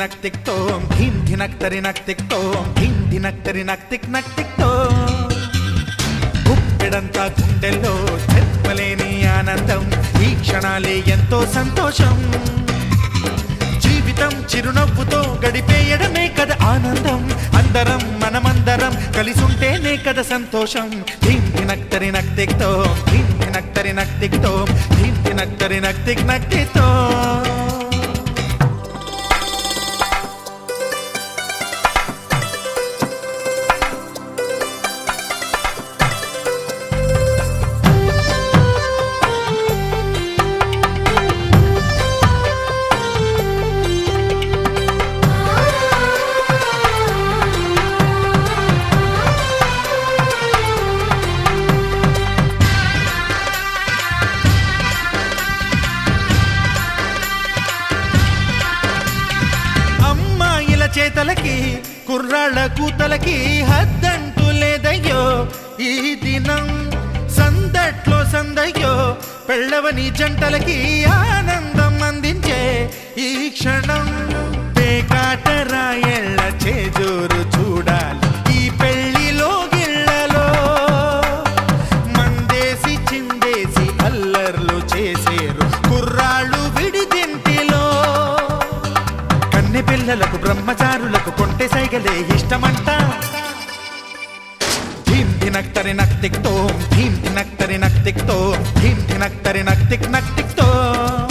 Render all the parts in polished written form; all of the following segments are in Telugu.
నక్ తిక్ తోం ధీం ధినక్ తరి నక్ తిక్ తోం ధీం ధినక్ తరి నక్ తిక్ తోం గుప్పెడంతా గుండెల్లో చెప్పలేని ఆనందం ఈ క్షణాలే ఎంతో సంతోషం జీవితం చిరునవ్వుతో గడిపేయడమే కదా ఆనందం అందరం మనమందరం కలిసుంటేనే కదా సంతోషం ధీం ధినక్ తరి నక్ తిక్ తోం ధీం ధినక్ తరి నక్ తిక్ తోం ధీం ధినక్ తరి నక్ తిక్ తోం చేతలకి కుర్రాళ్ళ కూతలకి హద్దంటూ లేదయ్యో ఈ దినం సందట్లో సందయ్యో పెళ్ళవని జంటలకి ఆనందం అందించే ఈ క్షణం పేకాట రాయళ్ళ చేజోరు చూడాలి ఈ పెళ్లిలో గిళ్ళలో మందేసి చిందేసి అల్లర్లు చేసేరు కుర్రాళ్ళు విడిదింటిలో పిల్లలకు బ్రహ్మచారులకు కొంటె సైగలే ఇష్టమంట ధీం ధినక్ తరి నక్ తిక్ తోం ధీం ధినక్ తరి నక్ తిక్ తోం ధీం ధినక్ తరి నక్ తిక్ తోం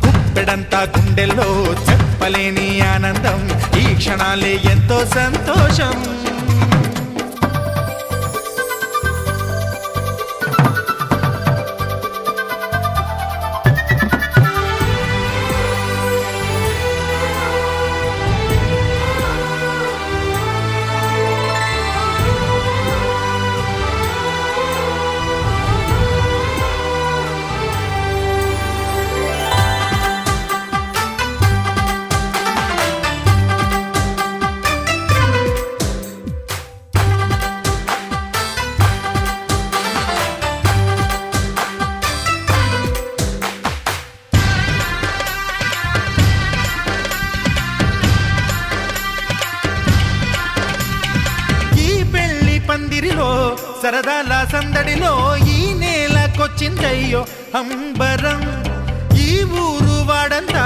గుప్పెడంతా గుండెల్లో చెప్పలేని ఆనందం ఈ క్షణాలే ఎంతో సంతోషం పందిరిలో సరదాల సందడిలో ఈ నేలకొచ్చిందయ్యో అంబరం ఈ ఊరు వాడంతా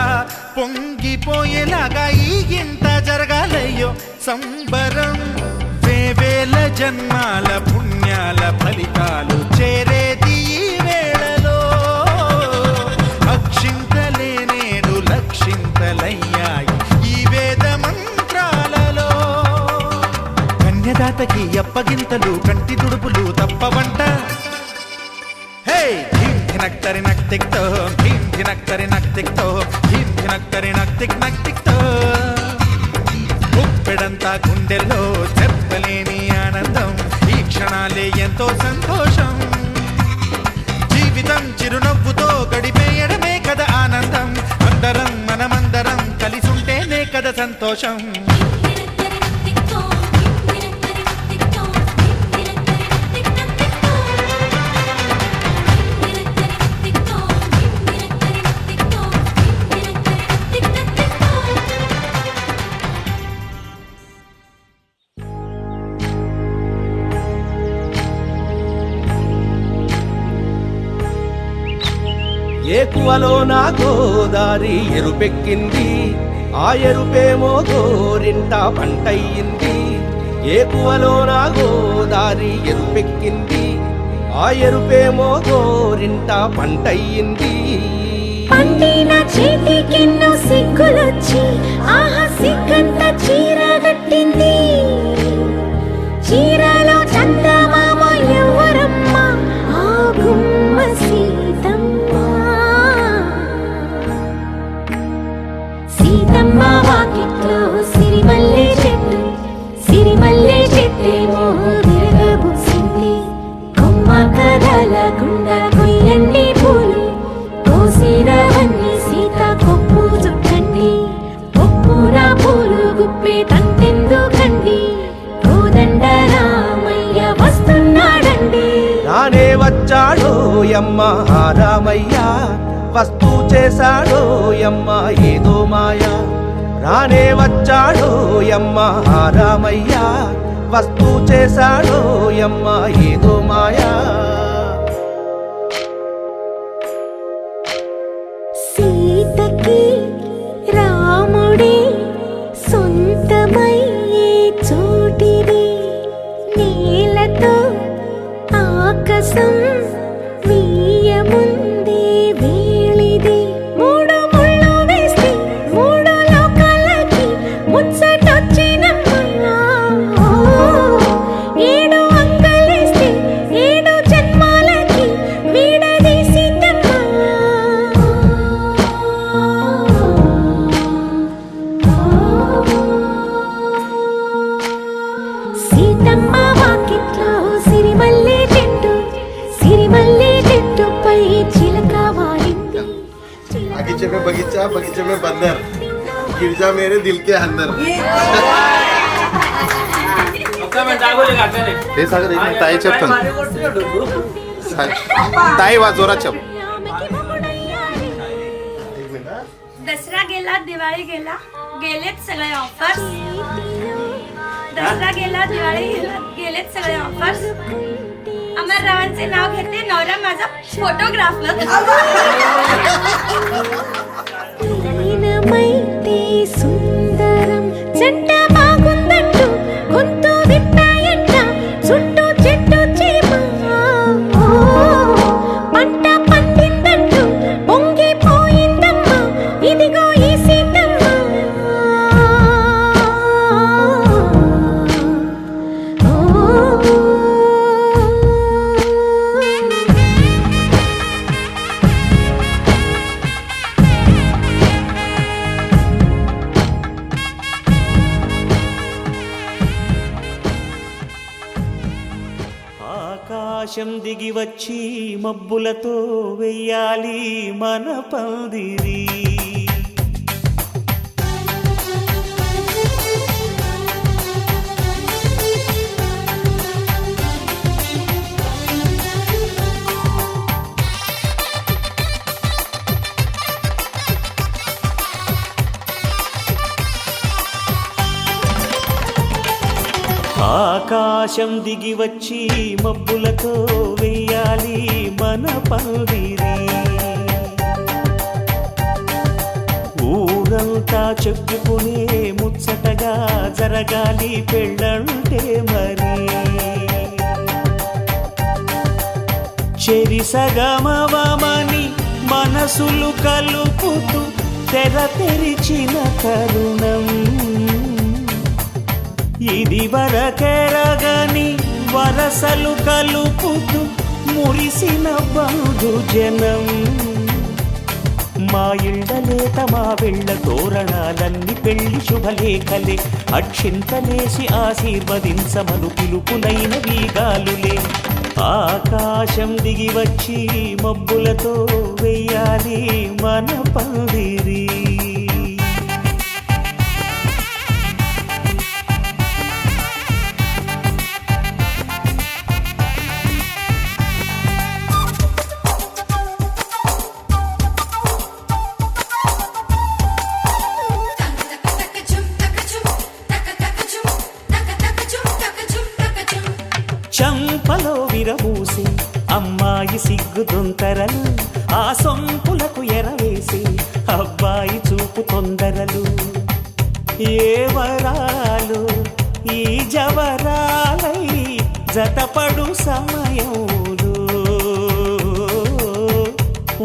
పొంగిపోయేలాగా ఈ గింత జరగాలయ్యో సంబరం వేవేల జన్మాల పుణ్యాల ఫలితాలు చేరేది ఈ వేళలో అక్షింతలే నేడు లక్షింతలయ్యాయి ఈ వేద మంత్రాలలో కన్యదాతకి అప్పగింతలు కంటి దుడుపులు తప్పవంట హే ధీం ధినక్ తరి నక్ తిక్ తోం ధీం ధినక్ తరి నక్ తిక్ తోం ధీం ధినక్ తరి నక్ తిక్ తోం గుప్పెడంతా గుండెల్లో చెప్పలేని ఆనందం ఈ క్షణాలే ఎంతో సంతోషం జీవితం చిరునవ్వుతో గడిపేయడమే కదా ఆనందం అందరం మనమందరం కలిసుంటేనే కదా సంతోషం ఏకువలో నా గోదారి ఎరుపెక్కింది ఆ ఎరుపేమో గోరింట పంటయ్యింది ఏకువలో నా గోదారి ఎరుపెక్కింది ఆ ఎరుపేమో గోరింట పంటయ్యింది పండిన చేతికెన్నో సిగ్గులొచ్చి ఆహా సిగ్గంత చీర కట్టింది చీరలో చందమామ ఎవరమ్మ ఆ గుమ్మ సీతమ్మ వాకిట్లో సిరిమల్లె చెట్టేమో విరగబూసింది కొమ్మ కదలకుండా కొయ్యండి పూలు కోసినవన్నీ సీత కొప్పు చుట్టండి కొప్పున పూలు గుప్పే తంతెందుకండి కోదండ రామయ్య వస్తున్నాడండి రానే వచ్చాడో యమ్మ రామయ్య వస్తూ చేశాడో యమ్మ ఏదో మాయ రానే వచ్చాడో యమ్మ రామయ్య, వస్తూ చేశాడో యమ్మ ఏదో మాయా. సీతకి రాముడే సొంతమయ్యే చోటిది, నేలతో ఆకాశం వీయముందే వేళిది. మూడు ముళ్ళు వేస్తే మూడు లోకాలకి ముచ్చటొచ్చినమ్మా. ఏడు అంగలేస్తే ఏడు జన్మాలకి వీడదీసిందమ్మా. సీతమ్మ వాకిట్లో సిరిమల్లె చెట్టు, సిరిమల్లె చెట్టుపై చిలక వాలింది. बगीचे में बगीचा, बगीचे में बंदर, गिर जा मेरे दिल के अंदर. हे सागर एक ताई చెప్తాను. ताई वा जोरात చెప్. दसरा गेला, दिवाळी गेला, गेलेत सगळे ऑफर्स. दसरा गेला, दिवाळी गेला, गेलेत सगळे ऑफर्स. अमर रावांचे नाव घेते, नवरा माझा फोटोग्राफर. లీనమైతే సుందరం జంట బాగుందంటూ గొంతు విప్పాయంట చుట్టూ చెట్టు చీమ. పంట పండిందంటూ పొంగిపోయిందమ్మా, ఇదిగో ఈ సీతమ్మ. ఆకాశం దిగి వచ్చి మబ్బులతో వెయ్యాలి మన పందిరి. ఆకాశం దిగి వచ్చి మబ్బులతో వెయ్యాలి మన పందిరి. ఊరంతా చెప్పుకునే ముచ్చటగా జరగాలి పెళ్ళంటే మరి. చెరిసగమవమని మనసులు కలుపుతూ తెర తెరిచిన తరుణం, ఇది వరకెరగని వరసలు కలుపుతూ మురిసిన బంధు జనం. మా ఇళ్ళలేత మా వెళ్ళ తోరణాలన్నీ పెళ్లి శుభలేఖలే, అక్షింతలేసి ఆశీర్వదించమను పిలుపునైన వీగాలులే. ఆకాశం దిగి వచ్చి మబ్బులతో వెయ్యాలి మన పందిరి. చంపలో విరబూసి అమ్మాయి సిగ్గు దొంతరలు, ఆ సొంపులకు ఎరవేసి అబ్బాయి చూపు తొందరలు. ఏ వరాలు ఈ జవరాలై జతపడు సమయంలో,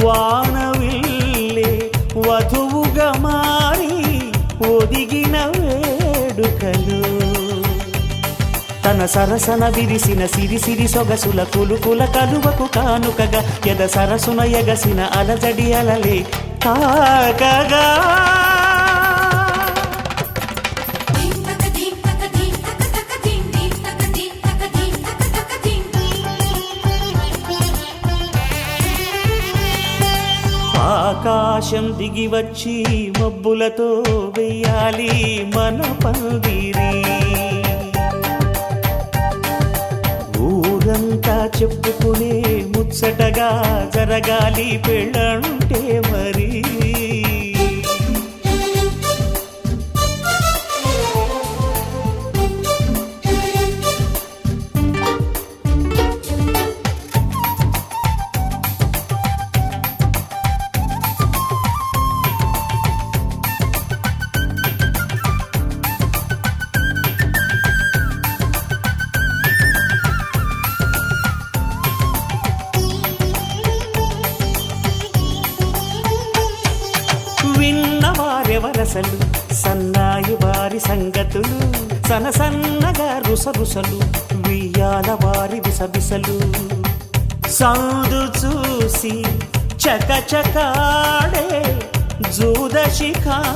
వానవిల్లే వధువుగా మారి ఒదిగిన వేడుకలు. తన సరసన విరిసిన సిరిసిరి సొగసుల కులుకుల కలువకు కానుకగా ఎద సరసున ఎగసిన అలజడి అలలే తాకగా. ఆకాశం దిగి వచ్చి మబ్బులతో వెయ్యాలి మన పందిరి. ఊరంతా చెప్పుకునే ముచ్చటగా జరగాలి పెళ్ళంటే మరి. వారి సంగతులు సనసన్నగా రుసరుసలు వియ్యాల వారి విసవిసలు సౌదు చూసి చకచకాడే జూదశిఖామణులు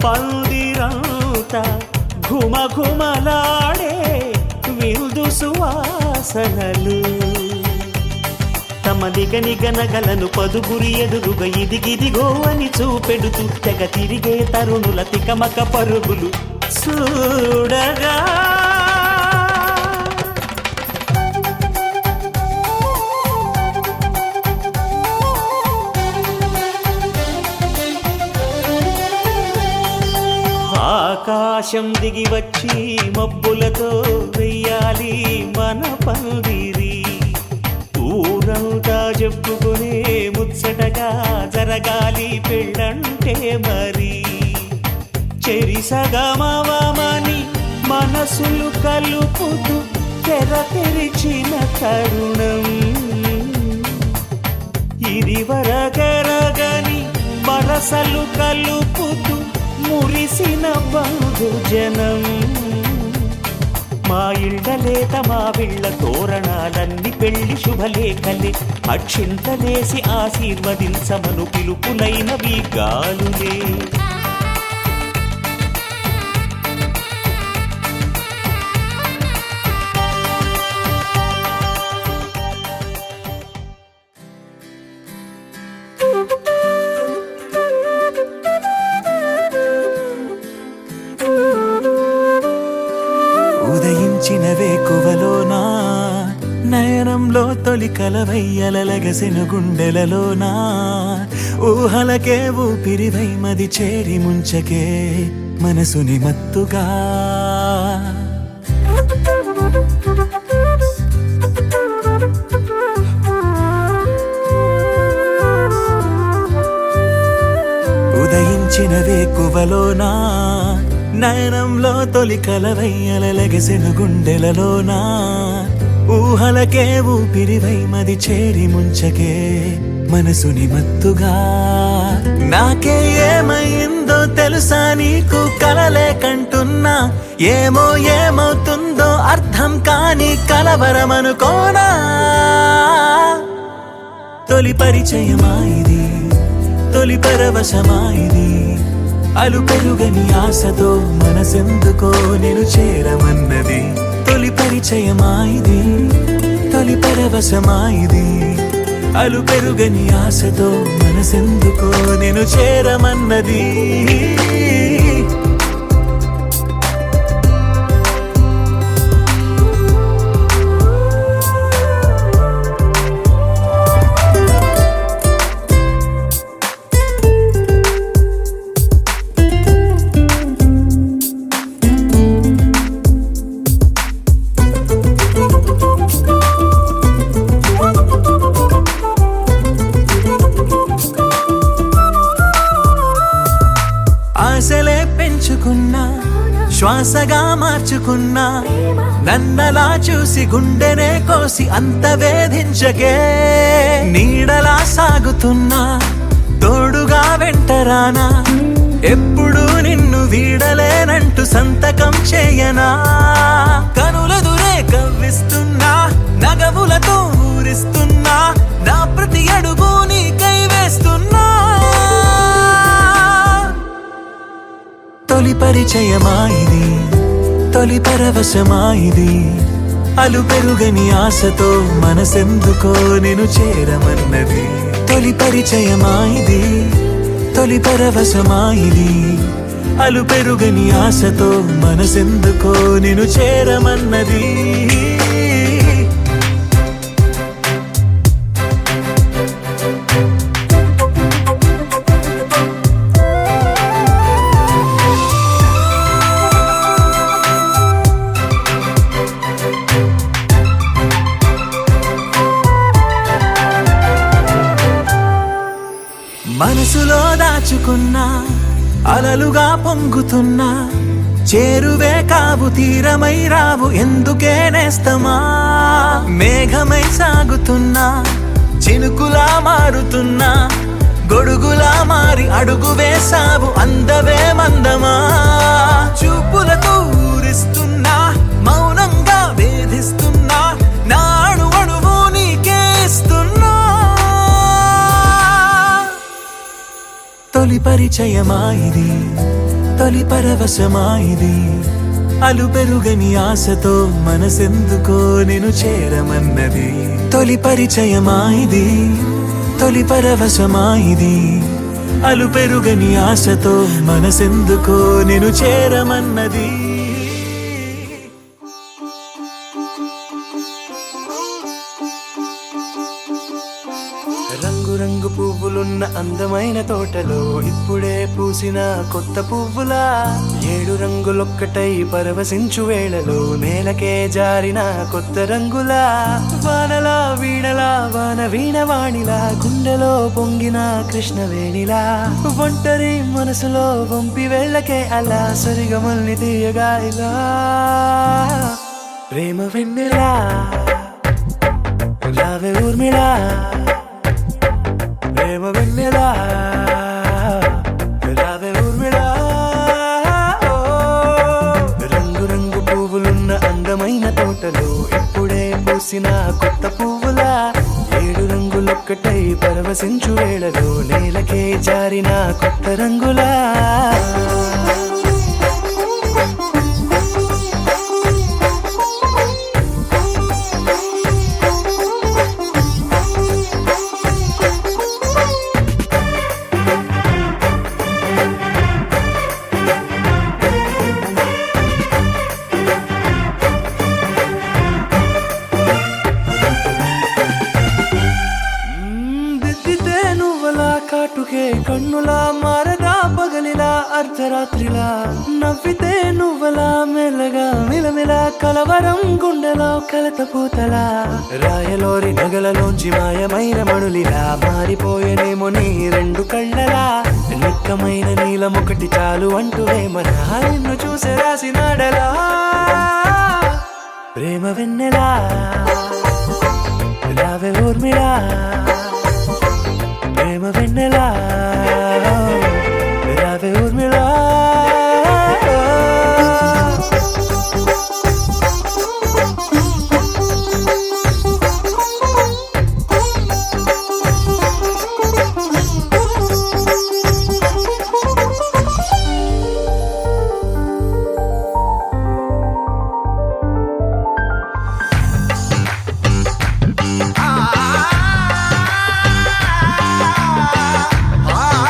పందిరంతా ఘుమఘుమలాడే విందు సువాసనలు తమ నిగనిగనగలను పదుగురి ఎదురుగా ఇదిగిదిగో అని చూపెడుతూ తెగ తిరిగే తరుణుల తికమక పరుగులు చూడగా ఆకాశం దిగి వచ్చి మబ్బులతో వెయ్యాలి మన పందిరి ఊరంతా చెప్పుకునే ముచ్చటగా జరగాలి పెళ్ళంటే మరి చెరిసగమవమని మనసులు కలుపుతూ తెర తెరిచిన తరుణం ఇదివరగరగని వరసలు కలుపుతూ మురిసిన బంధుజనం మా ఇళ్ళలేత మా విళ్ళ తోరణాలన్నీ పెళ్లి శుభలేఖలే అక్షింతలేసి ఆశీర్వదించమను పిలుపులైనవి గాలులే ఉదయించిన వేకువలోనా నయనంలో తొలి కలవయ్యలగసిన గుండెలలోనా ఊహలకే ఊపిరివై మది చేరి ముంచకే మనసుని మత్తుగా ఉదయించిన వేకువలోనా నయనంలో తొలి కలవయ్యలగసిన గుండెలలోనా ఊహలకే ఊపిరివై మది చేరి ముంచకే మనసుని మత్తుగా నాకే ఏమైందో తెలుసా నీకు కలలే కంటున్నా ఏమో ఏమవుతుందో అర్థం కాని కలవరమనుకోనా తొలి పరిచయమా ఇది తొలి పరవశమా ఇది అలు పెరుగని ఆశతో మనసెందుకో నేను చేరమన్నది తొలి పరిచయమా ఇది తొలి పరవశమా ఇది అలు పెరుగని ఆశతో మనసెందుకో నేను చేరమన్నది ఆశలే పెంచుకున్నా శ్వాసగా మార్చుకున్నా నన్నలా చూసి గుండెనే కోసి అంత వేధించకే నీడలా సాగుతున్నా తోడుగా వెంటరానా ఎప్పుడు నిన్ను వీడలేనంటూ సంతకం చేయనా కనులదురే కవ్విస్తున్నా నగవులతో ఊరిస్తున్నా నా ప్రతి అడుగు నీకై వేస్తున్నా తొలి పరిచయమా ఇది తొలి పరవశమా ఇది అలు పెరుగని ఆశతో మనసెందుకో నేను చేరమన్నది తొలి పరిచయమా ఇది తొలి పరవశమా ఇది అలు పెరుగని ఆశతో మనసెందుకో నేను చేరమన్నది మనసులో దాచుకున్నా అలలుగా పొంగుతున్నా చేరువే కావు తీరమై రావు ఎందుకే నేస్తమా మేఘమై సాగుతున్నా చినుకులా మారుతున్నా గొడుగులా మారి అడుగు వేసావు అందవే మందమా చూపులతో ఊరిస్తున్నా మౌనంగా వేధిస్తున్నా నాడు అడుగు నీకే ఇస్తున్నా తొలి పరిచయమా ఇది తొలి పరవశమా ఇది అలు పెరుగని ఆశతో మనసెందుకో నేను చేరమన్నది తొలి పరిచయమా ఇది తొలి పరవశమా ఇది అలు పెరుగని ఆశతో మనసెందుకో నేను చేరమన్నది రంగు రంగు పువ్వులున్న అందమైన తోటలో ఇప్పుడే పూసిన కొత్త పువ్వులా 7 రంగులొక్కటై పరవశించు వేళలో నేలకే జారిన కొత్త రంగులా వానలా వీణలా వాన వీణవాణిలా గుండెలో పొంగిన కృష్ణవేణిలా ఒంటరి మనసులో వంపి వెళ్ళకే అలా సరిగమల్ని తీయగా ఇలా ప్రేమ వెన్నెలా రావే ఊర్మిళా ప్రేమ వెన్నెలా రావే ఊర్మిళా రంగు రంగు పువ్వులున్న అందమైన తోటలో ఇప్పుడే పూసిన కొత్త పువ్వులా 7 రంగులొక్కటై పరవశించు వేళలో నేలకే జారిన కొత్త రంగులా కాటుకే కన్నులా మారదా పగలిలా అర్ధరాత్రిలా నవ్వితే నువ్వలా మెల్లగా మిలమిలా కలవరం గుండెలో కలత పూతలా రాయలోరి నగలలోంచి మాయమైన మణులిలా మారిపోయేనేమో నీ 2 కళ్ళలా నిక్కమైన నీలమొకటి చాలు అంటూ వేమనా నిన్ను చూసే రాసినాడలా ప్రేమ వెన్నెలా రావే ఊర్మిళా ప్రేమ వెన్నెలా రావే ఊర్మిళా ఆ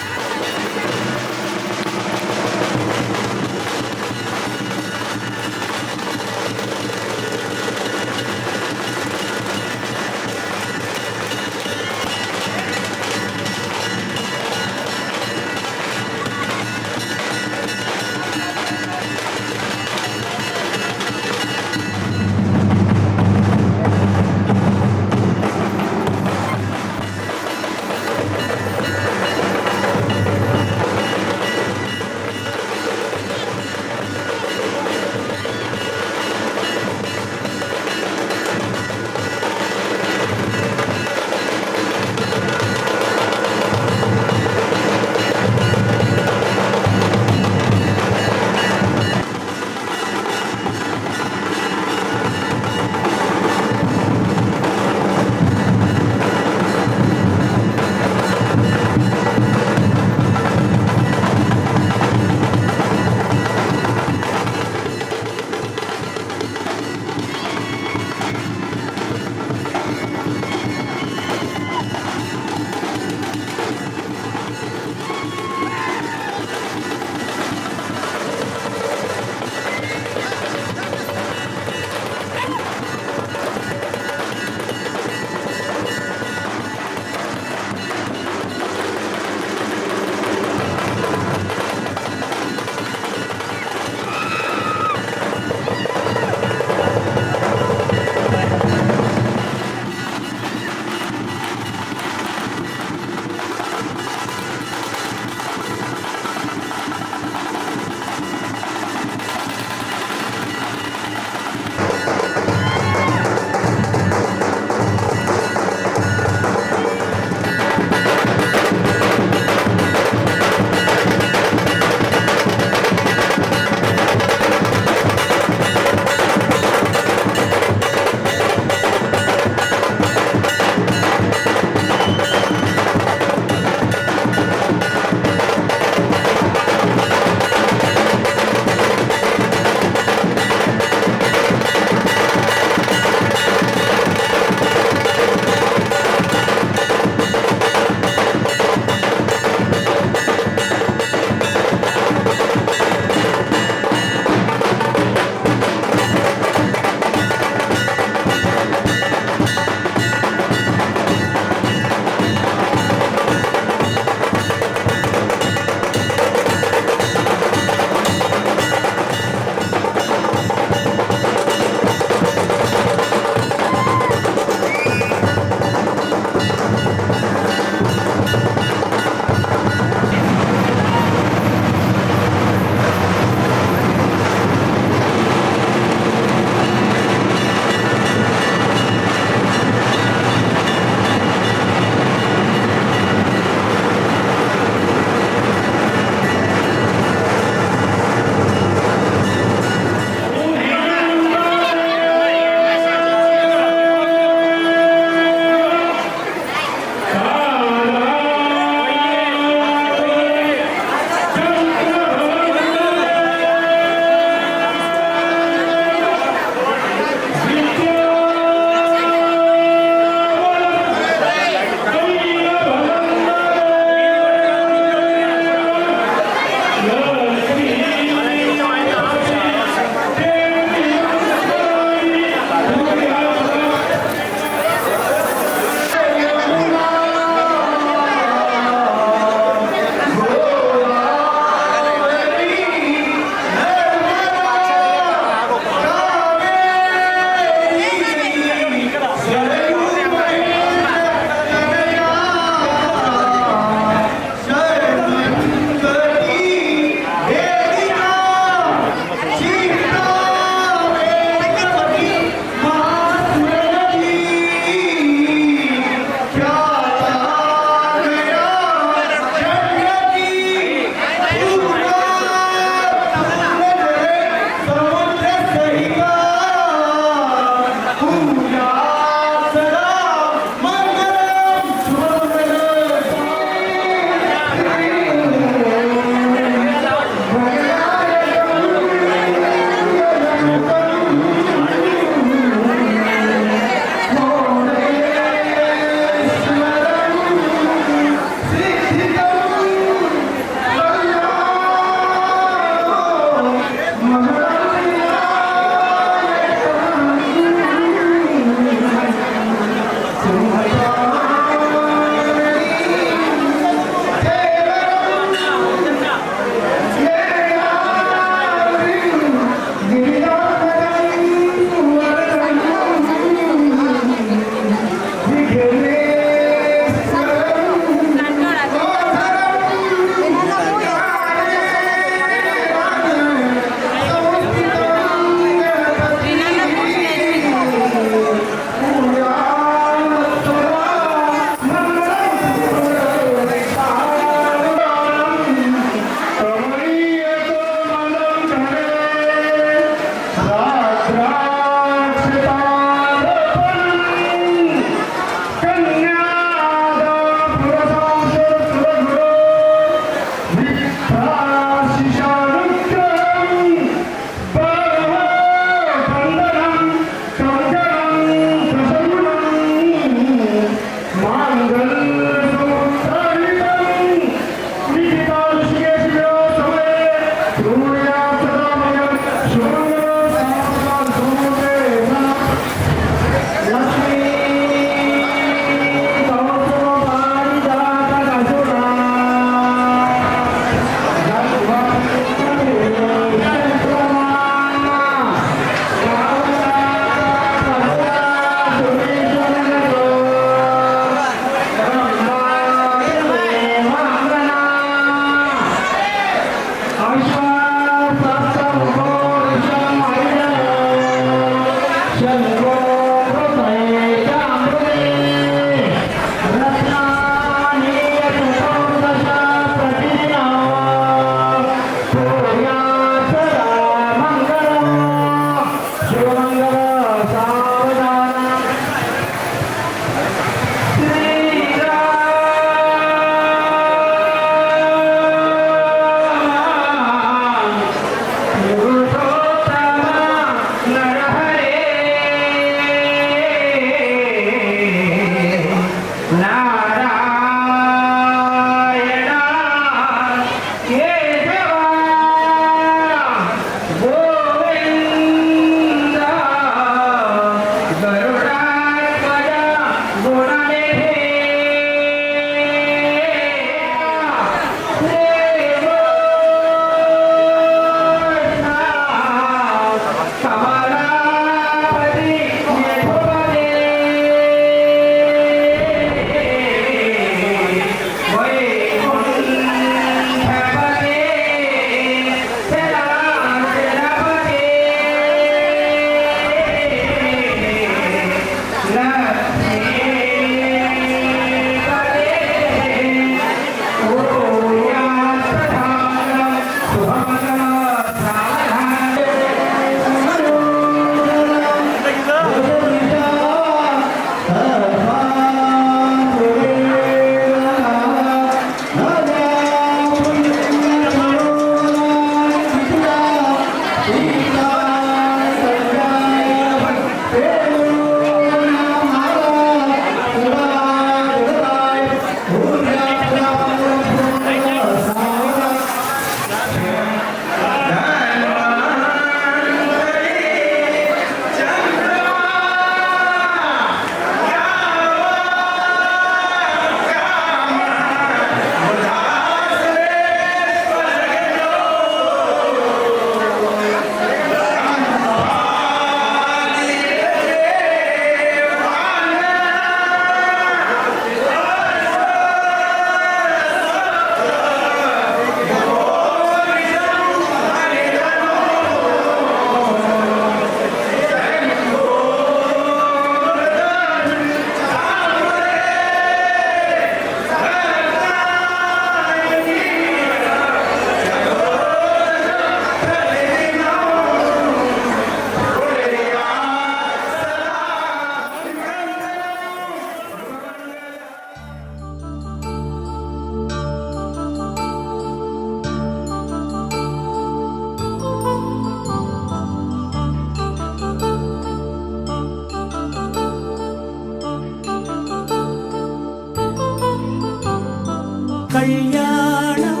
కళ్యాణం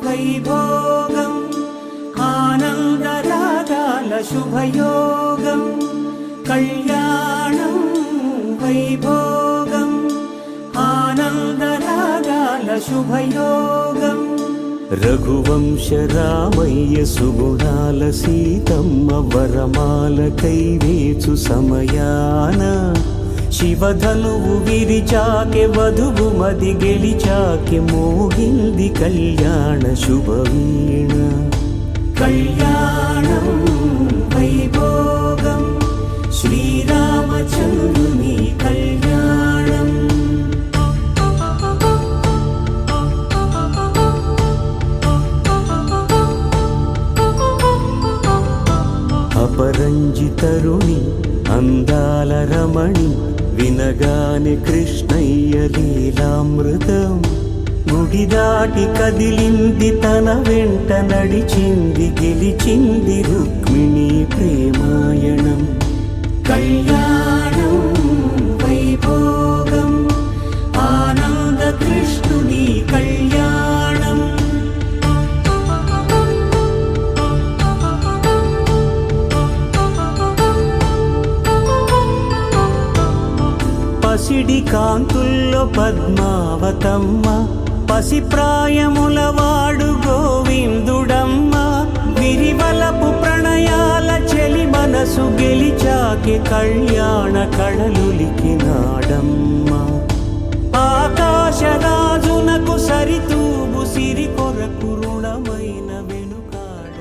వైభోగం ఆనందరాగాల శుభయోగం కళ్యాణం వైభోగం ఆనందరాగాల శుభయోగం రఘువంశ రామయ్య సుగుణాల సీతమ్మ వరమాల కైవేచు సమయాన శివధనువు విరిచాకె వధువు మది గెలిచాకె మోగింది కళ్యాణ శుభవీణ కళ్యాణం వైభోగం శ్రీరామచంద్రుని కళ్యాణం అపరంజి తరుణి అందాల రమణి వినగానే కృష్ణయ్య లీలామృతం గుడి దాటి కదిలింది తన వెంట నడిచింది గెలిచింది రుక్మిణి ప్రేమాయణం కళ్యాణం వైభోగం ఆనంద కృష్ణుని కళ్యాణం పసిడి కాంతుల్లో పద్మావతమ్మ పసిప్రాయముల వాడు గోవిందుడమ్మ విరివలపు ప్రణయాల చెలి మనసు గెలిచాకే కళ్యాణ కళలులికినాడమ్మ ఆకాశరాజునకు సరితూబు సిరి కొరకు రుణమైన వెనుకాడ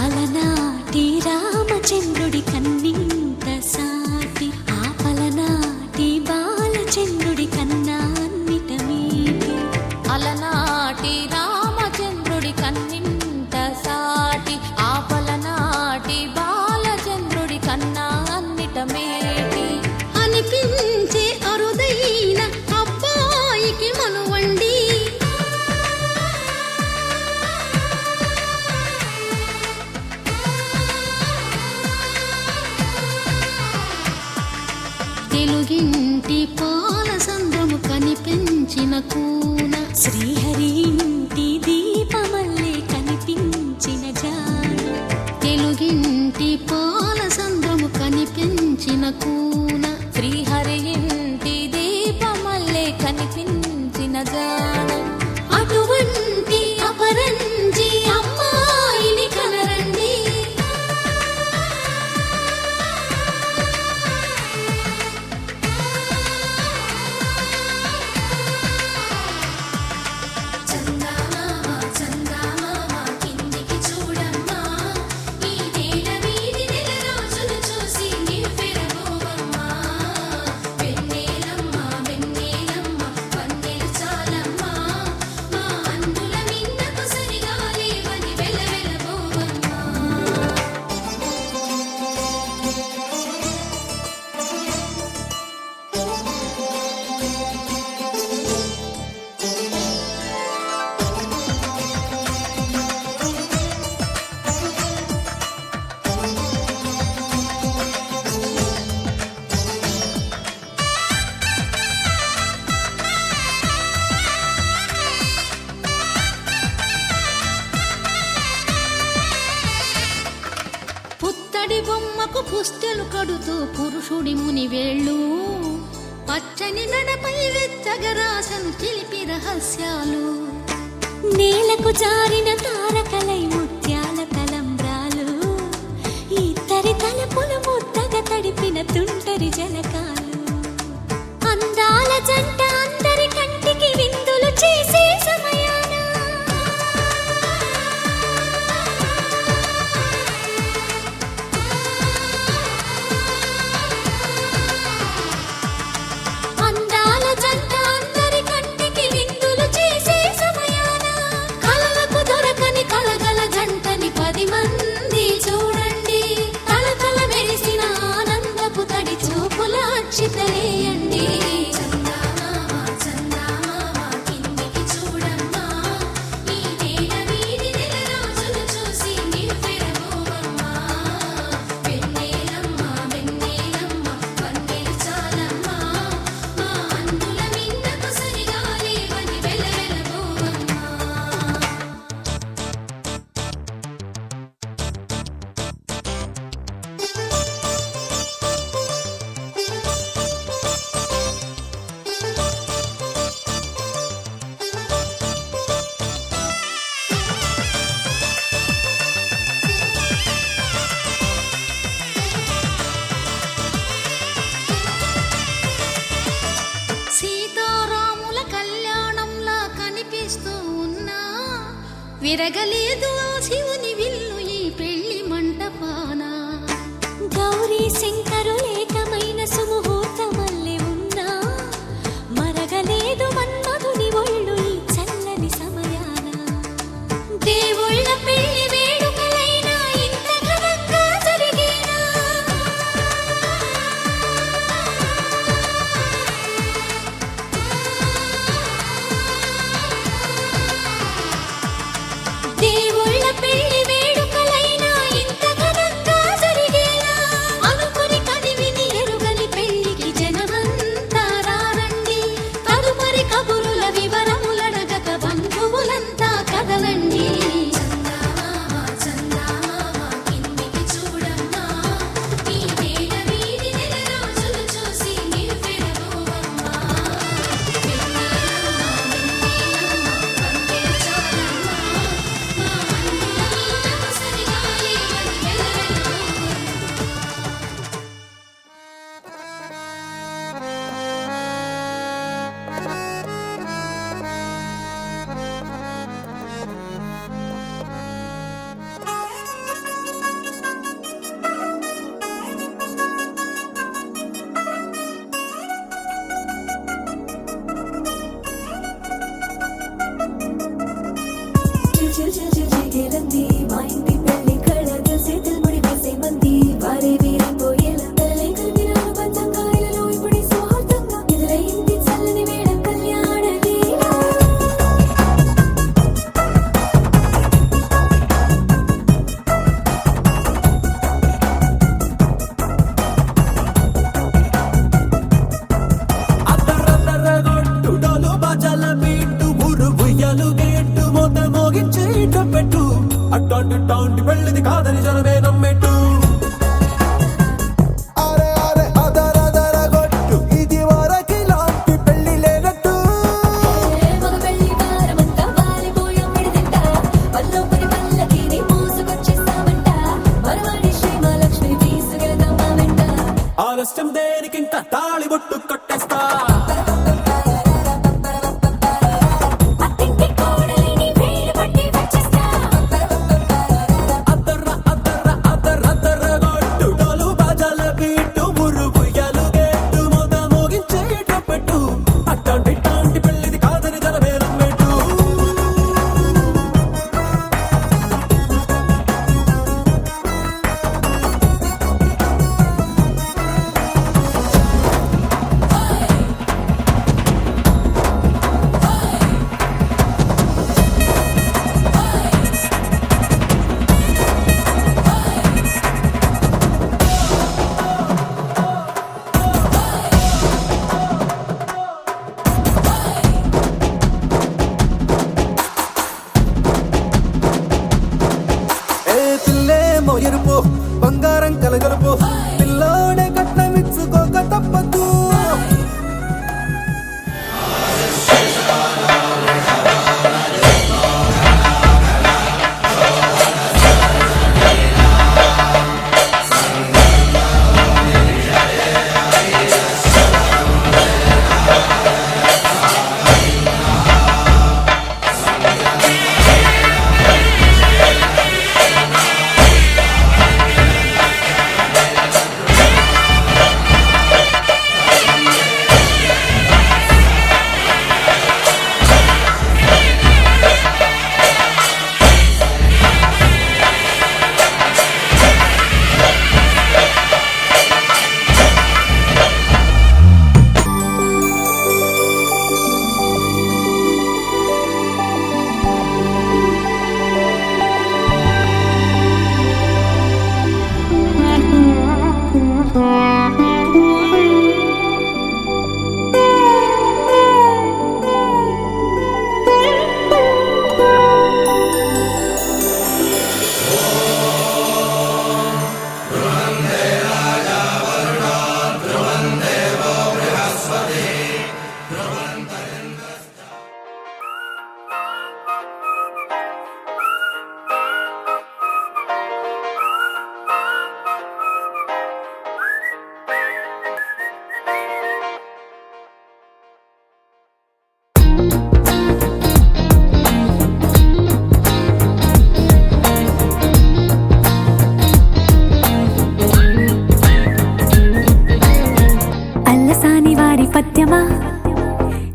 అలనాటి రామచంద్రుడి కన్నింత సాటి ఆపలనాటి బాలచంద్రుడి కన్నా అన్నిట మీటి అలనాటి రామచంద్రుడి కన్నింత సాటి ఆపలనాటి బాలచంద్రుడి కన్నా అన్నిట మేటి అనిపించే అరుదైన అబ్బాయికి మనువండి తెలుగింటి పాల సంద్రము కనిపించిన కూన శ్రీహరి ఇంటి దీపమల్లే కనిపించిన జాడ తెలుగింటి పాల సంద్రము కనిపించిన కూన శ్రీహరి ఇంటి దీపమల్లే కనిపించిన జాడ అటువంటి అపరంజి అమ్మాయిని కనరండి చందమామ చందమామ కిందికి చూడమ్మా ఈ నేల వీధి నెల రోజులు చూసి నివ్వెరబోవమ్మా వెన్నెలమ్మ వెన్నెలమ్మ వన్నెలు చాలమ్మా మా అందుల మిన్నకు సరిగా లేవని వెలవెలబోవమ్మా పుత్తడి బొమ్మకు పుస్తెలు కడుతూ పురుషుడి ముని వేళ్ళు పచ్చని మెడపై వెచ్చగరాసను చిలిపి రహస్యాలు నేలకు జారిన తారకలై ముత్యాల తలంబ్రాలు ఇద్దరి తలపులు ముద్దగా తడిపిన తుంటరి జలకాలు అందాల జంట అందరి కంటికి విందులు చేసే సమయాన అందాల జంట అందరి కంటికి విందులు చేసే సమయాన విరగలేదు ఆ శివుని విల్లు ఈ పెళ్లి మంటపాన. గౌరీ శంకరు ఏకమైన సుముహూర్తమల్లె ఉన్నా మరగలేదు మన్మధుని ఒళ్ళు ఈ చల్లని సమయాన. దేవుళ్ళ పెళ్లి వేడుకలైనా ఇంత ఘనంగా జరిగేనా? దేవుళ్ళ పెళ్లి వేడుకలైనా ఇంత ఘనంగా జరిగేనా? అనుకుని కదివిని ఎరుగని పెళ్లికి జనమంతా రారండి. తదుపరి కబురుల వివరములడగక బంధువులంతా కదలండి. చందమామ చందమామ కిందికి చూడమ్మా, ఈ వేళ వీడి నెల రోజులు చూసి నివ్వెరపోవమ్మా. వెన్నెలమ్మ వెన్నెలమ్మ వందే చాలమ్మా, మా అన్నుల నీడకు సరిగాలి అది వెలవెలబోవమ్మా. చిల్చిల్చిల్చిల్చిగేలంది మా ఇంటి పెళ్లి కళగా చేతులు ముడి వేసే మంది వారే వీరిపోయేలా తలలే కలిపినాను పంచంగాయలలో ఇప్పుడే సౌహార్దంగా ఎదురైంది చల్లని వేళ కళ్యాణ వేళ. అద్దరద్దరగొట్టు డోలు బాజాల బీటు ఊరు ఉయ్యాలు గేట్టు మోత మోగించే పెట్టు అట్టాంటి టాంటి పెళ్ళిది కాదని జనమే నమ్మెట్టు. అరే అరే అదరదరగొట్టు ఇది వరకి లాంటి పెళ్లి లేనట్టు. మగ పెళ్లి వారమంతా వాలిపోయాం విడిదింట, పల్లోపరి పల్లకిని మోసుకొచ్చేస్తామంట, మరవాడి శ్రీమహాలక్ష్మి తీసుకెళ్దాం మా వెంట. ఆలస్యం దేనికింకా తాళి బొట్టు కొట్టేస్తా. అత్తింటి కోడలిని వేలు పట్టి వచ్చేస్తా. అద్దర్ర అద్దర్ర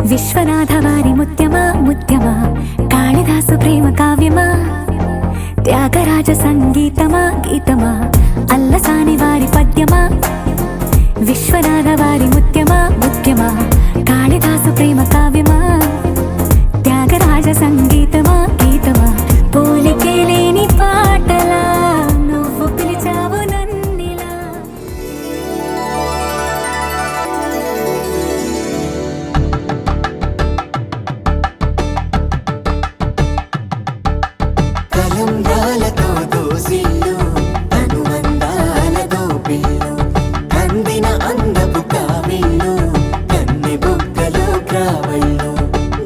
విశ్వనాథ వారి ముత్యమా ముత్యమా కాళిదాసు ప్రేమ కావ్యమా త్యాగరాజ సంగీతమా గీతమా అల్లసాని వారి పద్యమా విశ్వనాథ వారి ముత్యమా ముత్యమా కాళిదాసు ప్రేమ కావ్యమా త్యాగరాజ సంగీతమా గీతమా పోలికే లేని పాటలా నువ్వు పిలిచావు నన్నిలా. కలంబ్రాలతో దోసిల్లు అనుబంధాలతో పిల్లు అందిన అందపు కావిళ్ళు కన్నె బొక్కలో క్రావళ్ళు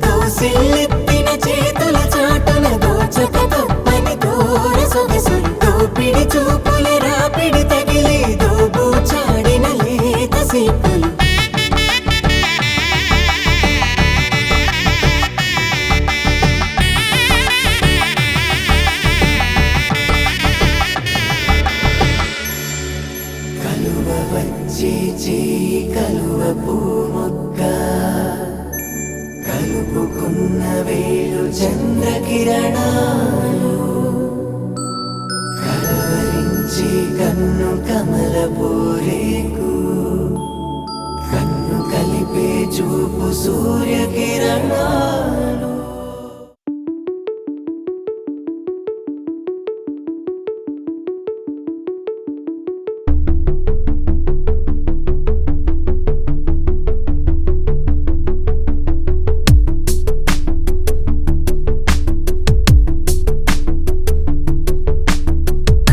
దోసిల్లెత్తిన చేతుల చాటున దోచక తప్పని దూర సొగసులు దోపిడి చూపుల రాపిడి తగిలి దోబూచాడిన లేత సీపులు కలువ వచ్చే చేయి కలువ పూమొక్క కలుపుకున్న వేలు చంద్రకిరణాలు కలవరించే కన్ను కమల పూరేకు కన్ను కలిపే చూపు సూర్యకిరణాలు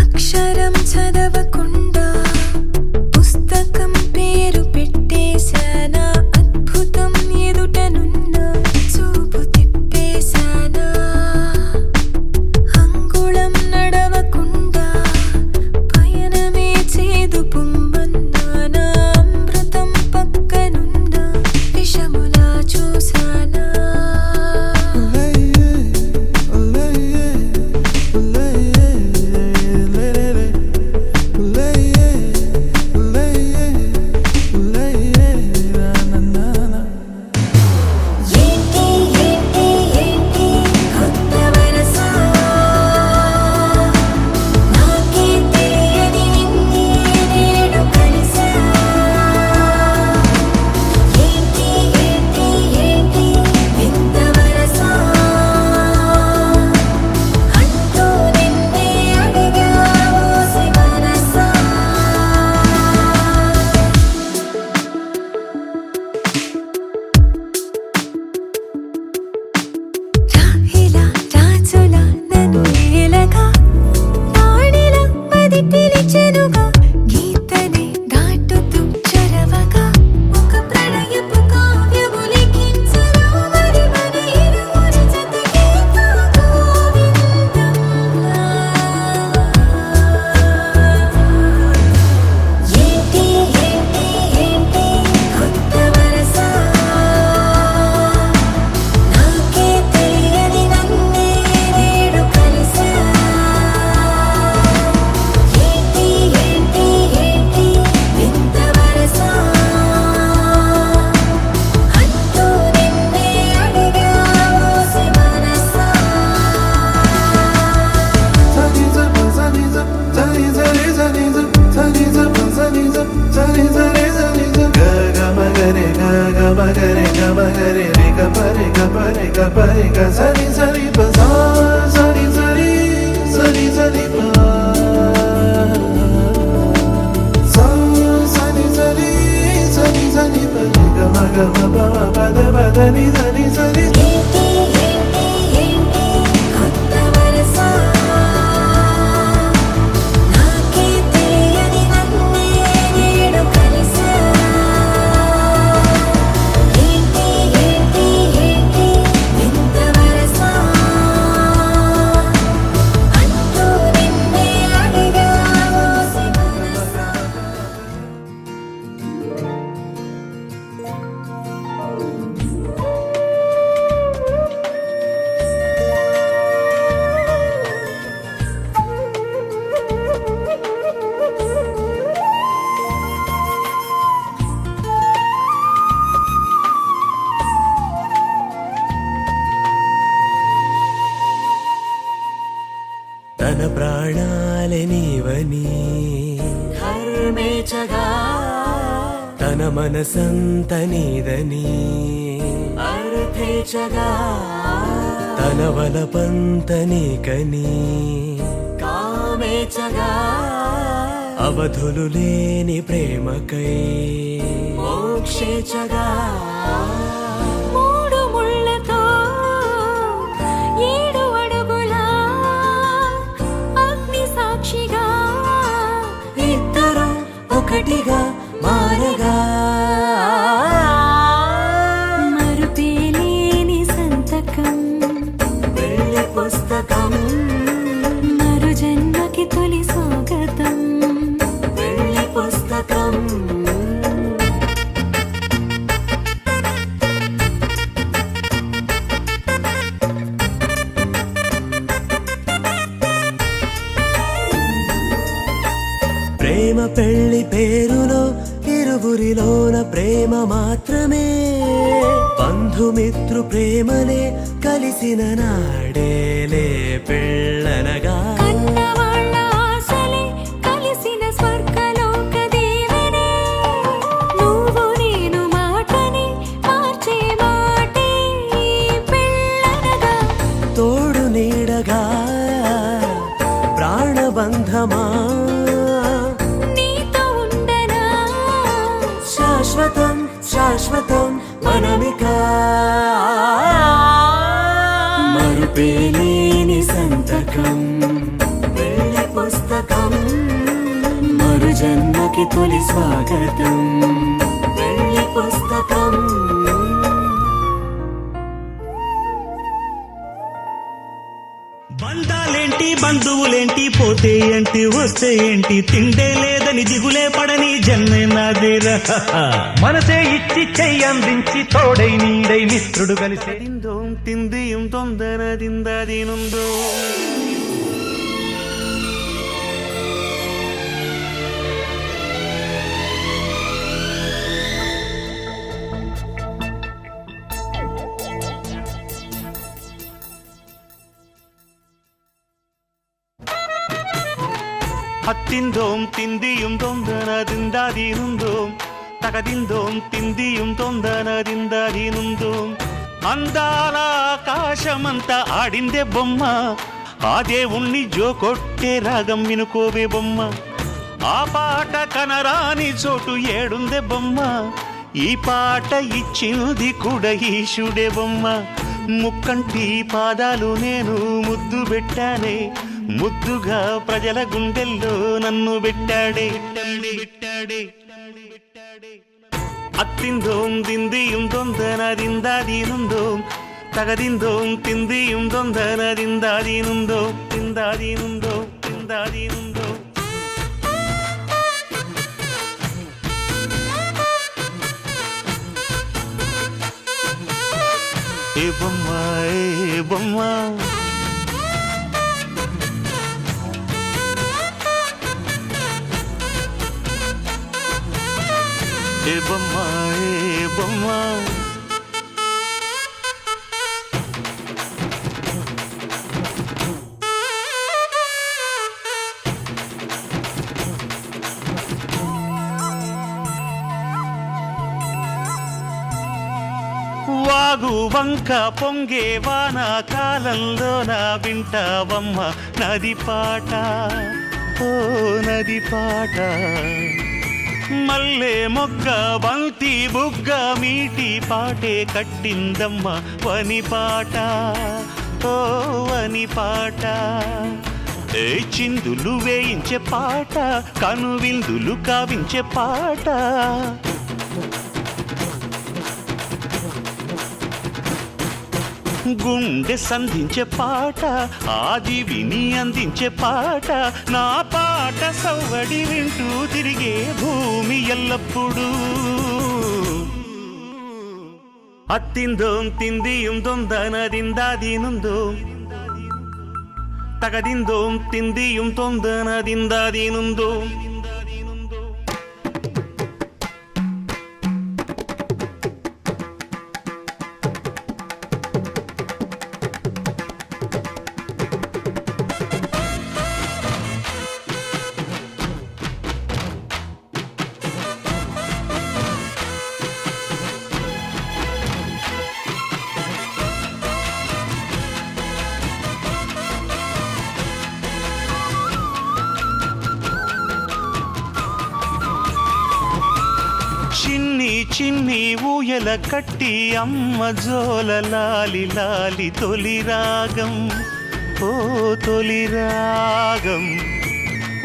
అక్షరం చదవకుండా పుస్తకం పేరు పెట్టేశానా అద్భుతం ఎదుటనున్న చూపు తిప్పేశానా అంగుళం నడవకుండా పయనమే చేదు పొమ్మన్నానా అమృతం పక్కనున్న విషములా చూశానా ఏంటి ఏంటి ఏంటి కొత్త వరస నాకే తెలియని నిన్నే నేడు కలిసా ఏంటి ఏంటి ఏంటి వింత వరస అంటూ నిన్నే అడిగా ఓసి మనసా రాహిలా రాజులా నన్ను ఏలగా రాణిలా మది పిలిచెనుగా గీతనే దాటుతూ చరవగా ఒక ప్రణయపు కావ్యము లిఖించరా మరి మన ఇరువురి జతకే గోవిందంలా. ఏంటి ఏంటి ఏంటి కొత్త వరస నాకే తెలియని నన్నే నేడు కలిసా ఏంటి ఏంటి ఏంటి వింత వరస అంటూ నిన్నే అడిగా ఓసి మనసా ఏంటి ఏంటి ఏంటి కొత్త వరస నాకే తెలియని నన్నే నేడు కలిసా ఏంటి ఏంటి ఏంటి వింత వరస అంటూ నిన్నే అడిగా ఓసి మనసా కని హర్మేచగా తన మనసంత నీదని అర్థేచగా తన వలపంత నీకని కామేచగా అవధులు లేని ప్రేమకై మోక్షేచగా మూడు ముళ్ళతో 7 అడుగుల అగ్ని సాక్షిగా ఇద్దరు ఒకటిగా మారగా మరుపేలేని సంతకం వెళ్ళి పుస్తకం మరు జన్మకి తొలి స్వాగతం వెళ్ళి పుస్తకం ప్రేమ పెళ్లి పేరులో ఇరువురిలోన ప్రేమ మాత్రమే బంధుమిత్రు ప్రేమలే కలిసిన నాడేలే పెళ్ళనగా కన్నవాళ్ళ ఆశలే కలిసిన స్వర్గలోక దీవెనే నువ్వు నేను మాటని మార్చే మాటే పెళ్ళనగా తోడు నీడగా ప్రాణబంధమా నీతో ఉండనా శాశ్వతం శాశ్వతం మనమిక మరుపేలేని సంతకం వెళ్ళి పుస్తకం మరు జన్మకి తొలి స్వాగతం వెళ్ళి పుస్తకం బంధాలేంటి బంధువులేంటి పోతే ఏంటి వస్తే ఏంటి తిండే లేదని దిగులే పడని జన్మే నాదేరా మనసే ఇచ్చి చెయ్యందించి తోడై నీడై మిత్రుడు కలిసి తిందోం తిందియం తొందర దిందాదీనుందో ഹത്തിന്തോം തിന്തിയും തൊന്തനതിന്താതീനുന്തോം തകതിന്തോം തിന്തിയും തൊന്തനതിന്താതീനുന്തോം అందాల ఆకాశమంతా ఆడిందే బొమ్మ ఆ దేవుణ్ణి జో కొట్టే రాగం వినుకోవే బొమ్మ ఆ పాట కనరాని చోటు ఏడుందే బొమ్మ ఈ పాట ఇచ్చినది కూడా ఈశుడే బొమ్మ ముక్కంటి పాదాలు నేను ముద్దు పెట్టానే ముద్దుగా ప్రజల గుండెల్లో నన్ను పెట్టాడే అత్తిందోం దిందియం తొందనదిందాదీనుందోం తగదిందోం తిందియం తొందనదిందాదీనుందో తిందాదీనుందో తిందాదీనుందో ఏ బొమ్మ ఏ బొమ్మ ఏ బొమ్మ ఏ బొమ్మ వాగు వంక పొంగే వాన కాలంలో నా వింటావమ్మ నది పాట ఓ నది పాట మల్లె మొగ్గ బంతి బుగ్గ మీటి పాటే కట్టిందమ్మ వని పాట ఓ వని పాట ఏ చిందులు వేయించే పాట కనువిందులు కావించే పాట గుండె సంధించే పాట ఆది విని అందించే పాట నా పాట సవ్వడి వింటూ తిరిగే భూమి ఎల్లప్పుడూ అత్తిందోం తిందియం తొందనదిందాదీనుందోం తగదిందోం తిందియం తొందనదిందాదీనుందోం ఊయల కట్టి అమ్మ జోల లాలి లాలి తొలి రాగం ఓ తొలి రాగం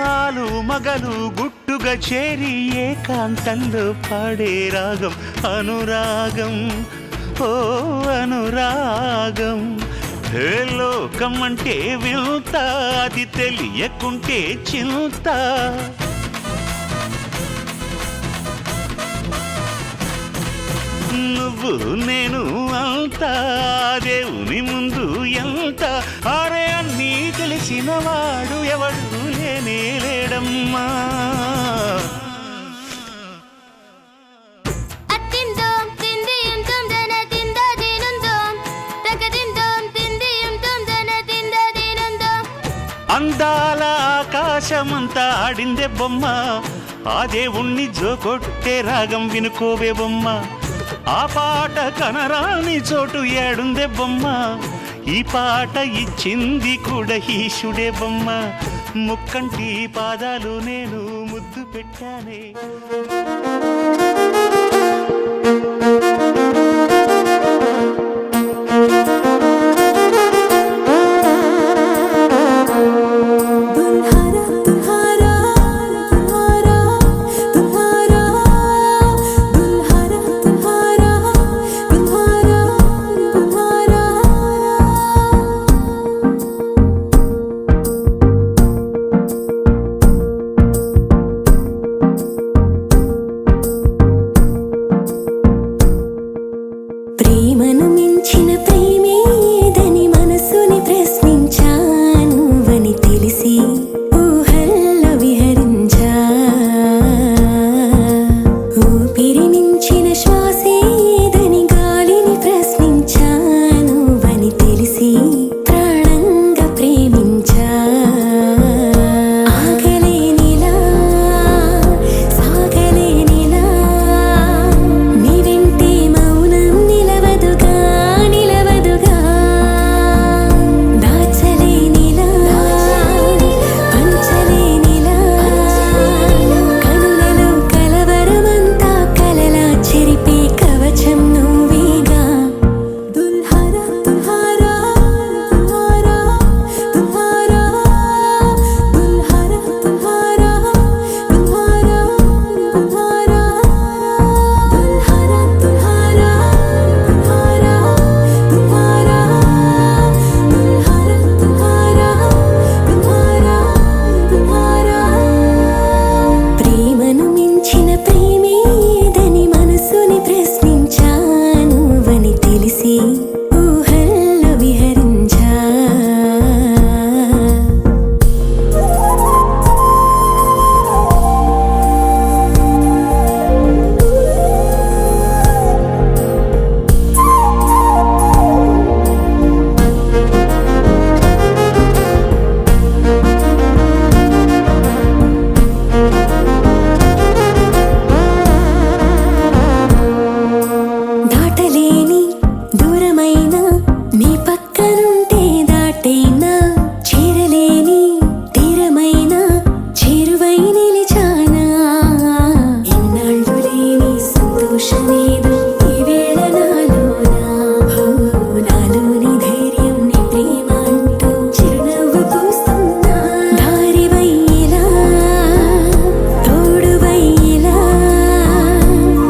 ఆలు మగలు గుట్టుగా చేరి ఏకాంతంలో పాడే రాగం అనురాగం ఓ అనురాగం హే లోకం అంటే వింత అది తెలియకుంటే చింత నువ్వు నేను అంతా దేవుని ముందు ఎంత అరే అన్నీ తెలిసిన వాడు ఎవడు లేనే లేడమ్మా అందాల ఆకాశమంతా ఆడిందే బొమ్మ ఆ దేవుణ్ణి జోకొట్టే రాగం వినుకోవే బొమ్మ ఆ పాట కనరాని చోటు ఏడుందే బొమ్మ ఈ పాట ఇచ్చింది కూడా ఈశుడే బొమ్మ ముక్కంటి పాదాలు నేను ముద్దు పెట్టానే ప్రేమను మించిన ప్రేమేదని మనసుని ప్రశ్నించానువని తెలిసి ఊహల్లో విహరించా ఊపిరి మించిన శ్వాసేదని గాలిని ప్రశ్నించానువని తెలిసి ప్రాణంగా ప్రేమించా ఆగలేనిలా సాగలేనిలా నీ వెంటే మౌనం నిలవదుగా నిలవదుగా దాచలేనిలా పంచలేనిలా కనులలో కలవరమంతా కలలా చెరిపే కవచం నువ్వేగా దుల్హారా దుల్హారా దుల్హారా దుల్హారా దుల్హారా దుల్హారా దుల్హారా దుల్హారా దుల్హారా దుల్హారా దుల్హారా దుల్హారా దుల్హారా దుల్హారా దుల్హారా ప్రేమను మించిన ప్రేమేదని మనసుని ప్రశ్నించానువని తెలిసి ఊహల్లో విహరించా దాటలేని దూరమైన నీ పక్కనుంటే దాటైనా చేరలేని తీరమైన చేరువై నిలిచానా ఇన్నాళ్ళు లేని సంతోషమేదో ఈ వేళ నాలోనా హో, నాలోని ధైర్యం నీ ప్రేమ అంటూ చిరునవ్వు పూస్తున్నా దారివయ్యేలా తోడువయ్యేలా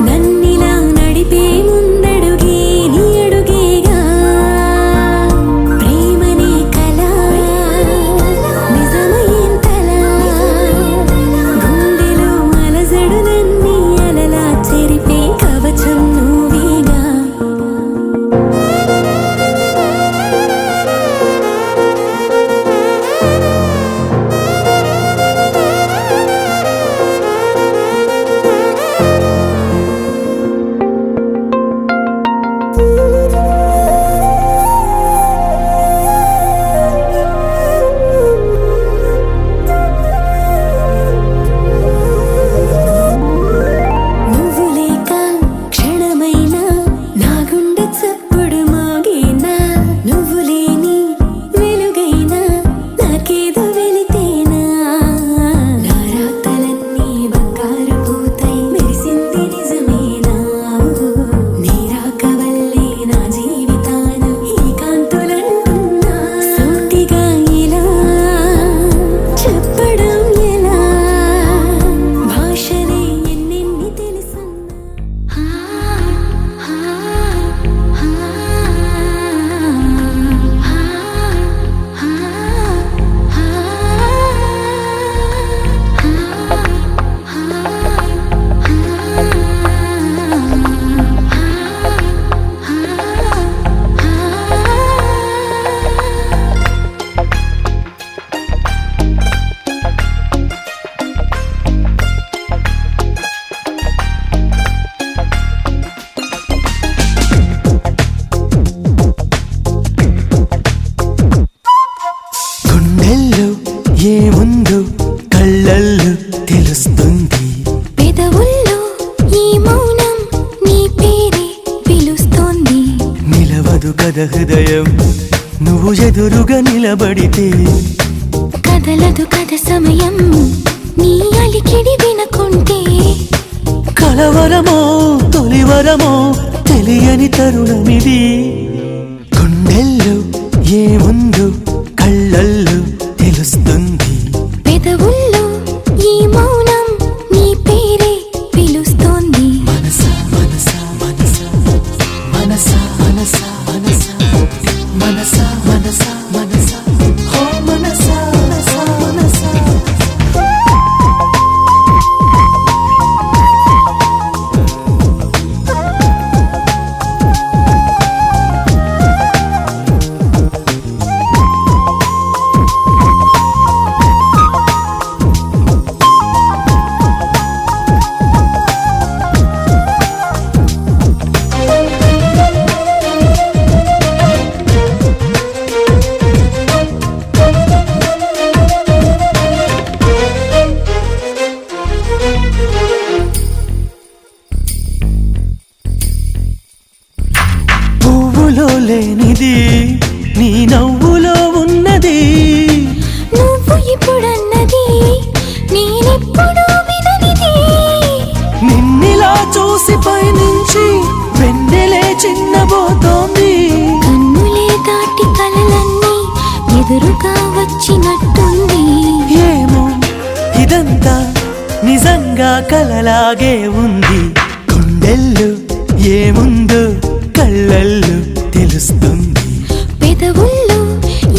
నన్నిలా నడిపే ముందడుగే నీ అడుగేగా ప్రేమనే కల నిజమయ్యేంతలా గుండెలో అలజడులన్నీ అలలా చెరిపే కవచం నువ్వేగా హృదయం నువ్వు ఎదురుగా నిలబడితే కదలదు కథ సమయం నీ అలికిడి వినకుంటే కలవరమో తొలివరమో తెలియని తరుణమిది గుండెల్లో ఏముందో కళ్ళల్లో తెలుస్తుంది పెదవుల్లో ఈ మౌనం నీ పేరే పిలుస్తోంది మనసా మనసా మనసా మనసా మనసా మనసా మనసా మనసా మనసా హో మనసా మనసా మనసా పువ్వులో లేనిది నీ నవ్వులో ఉన్నది నువ్వు ఇప్పుడన్నది నేనెప్పుడు విననిది నిన్నిలా చూసి పైనుంచి వెన్నెలే చిన్నబోతోంది కన్నులే దాటి కలలన్నీ ఎదురుగా వచ్చినట్టుంది ఏమో ఇదంతా నిజంగా కలలాగే ఉంది గుండెల్లో ఏముందో కళ్ళల్లో తెలుస్తుంది పెదవుల్లో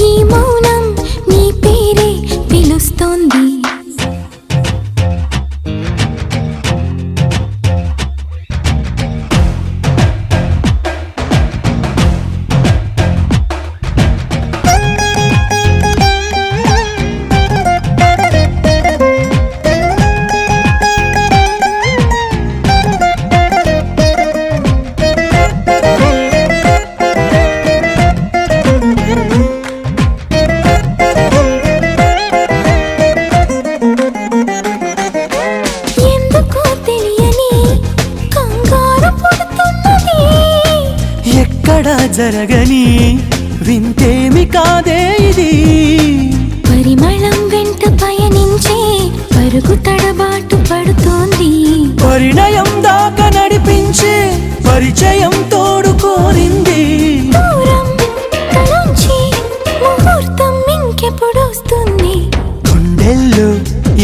ఈ మౌనం నీ పేరే పిలుస్తోంది ఎందుకో తెలియని కంగారు పుడుతున్నది ఎక్కడా జరగని వింతేమి కాదే ఇది పరిమళం వెంట పయనించే పరుగు తడబాటు పడుతోంది పరిణయం దాకా నడిపించే పరిచయం తోడు కోరింది దూరం కలోంచి ముహూర్తం ఇంకెప్పుడొస్తుంది గుండెల్లో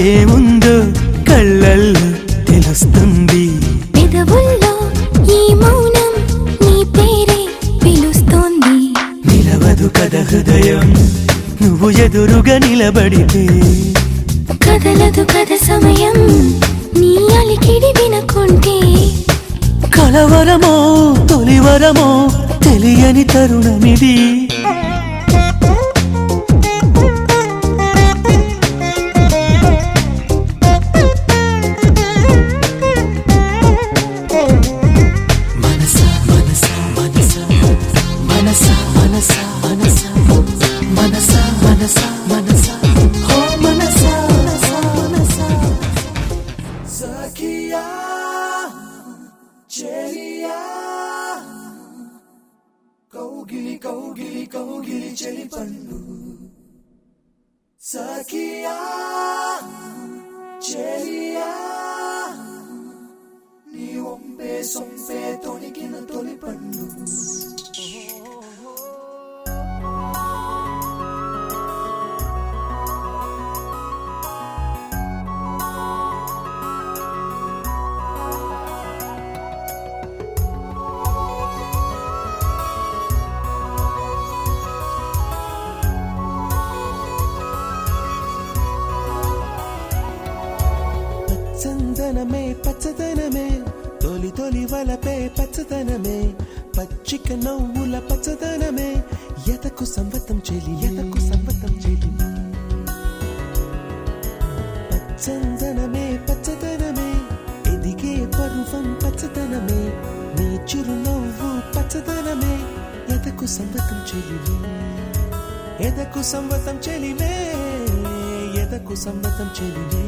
ఏముందో కళ్ళల్లో తెలుస్తుంది పెదవుల్లో ఈ మౌనం నీ పేరే పిలుస్తోంది నిలవదు కథ హృదయం నువ్వు ఎదురుగా నిలబడితే కదలదు కథ సమయం నీ అలికిడి వినకుంటే కలవరమో తొలివరమో తెలియని తరుణమిది మనసా మనసా మనసా మనసా మనసా మనసా మనసా మనసా మనసా హో మనసా మనసా మనసా సఖియా చెలియా కౌగిలి కౌగిలి కౌగిలి చెలి పండు సఖియా చెలియా నీ ఒంపే సొంపే తొణికిన తొలి పండు పచ్చందనమే పచ్చదనమే తొలి తొలి వలపే పచ్చదనమే పచ్చిక నవ్వుల పచ్చదనమే ఎతకు సంవతం చెలి ఎతకు సంవతం చెలి పచ్చందనమే పచ్చదనమే ఎదిగే పరువం పచ్చదనమే నీ చిరునవ్వు పచ్చదనమే ఎతకు సంవతం చెలివే ఎదకు సంవతం చెలివే ఎదకు సంవతం చెలివే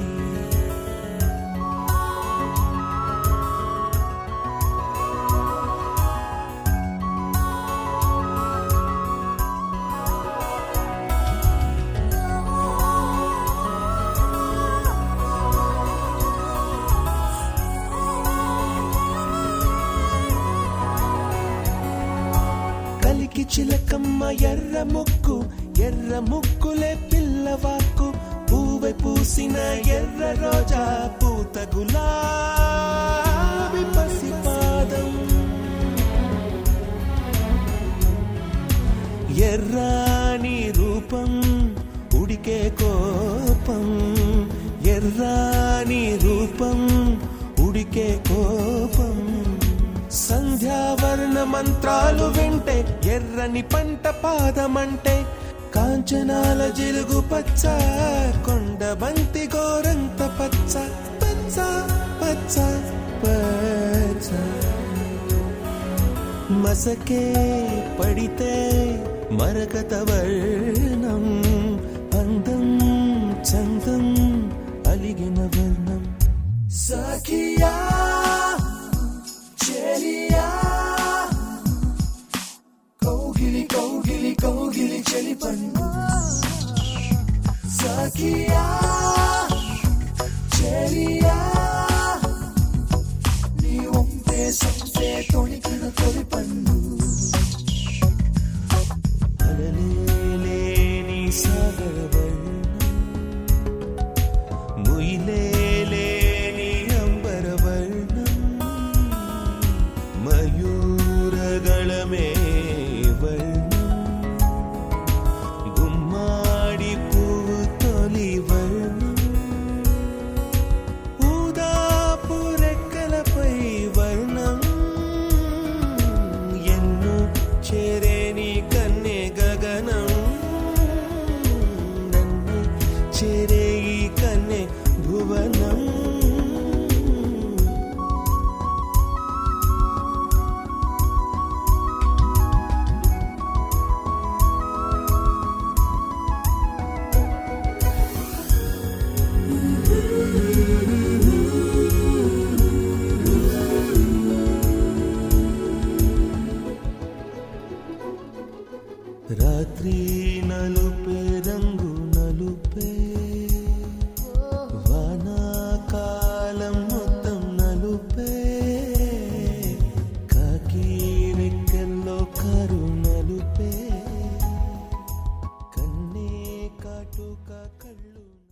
బొమ్మ ఎర్ర ముక్కులే పిల్లవాకు పూవై పూసిన ఎర్ర రోజా పూత గులాబీ పసిపాదం ఎర్రాని రూపం ఉడికే కోపం ఎర్రాని రూపం ఉడికే కోపం సంధ్యావర్ణ మంత్రాలు వింటే ఎర్రని పంట పాదమంటే కాంచనాల జిలుగు పచ్చ కొండ బంతి గోరంత పచ్చ పచ్చ పచ్చ పచ్చ మసకే పడితే మరకత వర్ణం అందం చందం అలిగిన వర్ణం సఖియా చెలియా కౌగిలి కౌగిలి కౌగిలి చెలి పండు సఖియా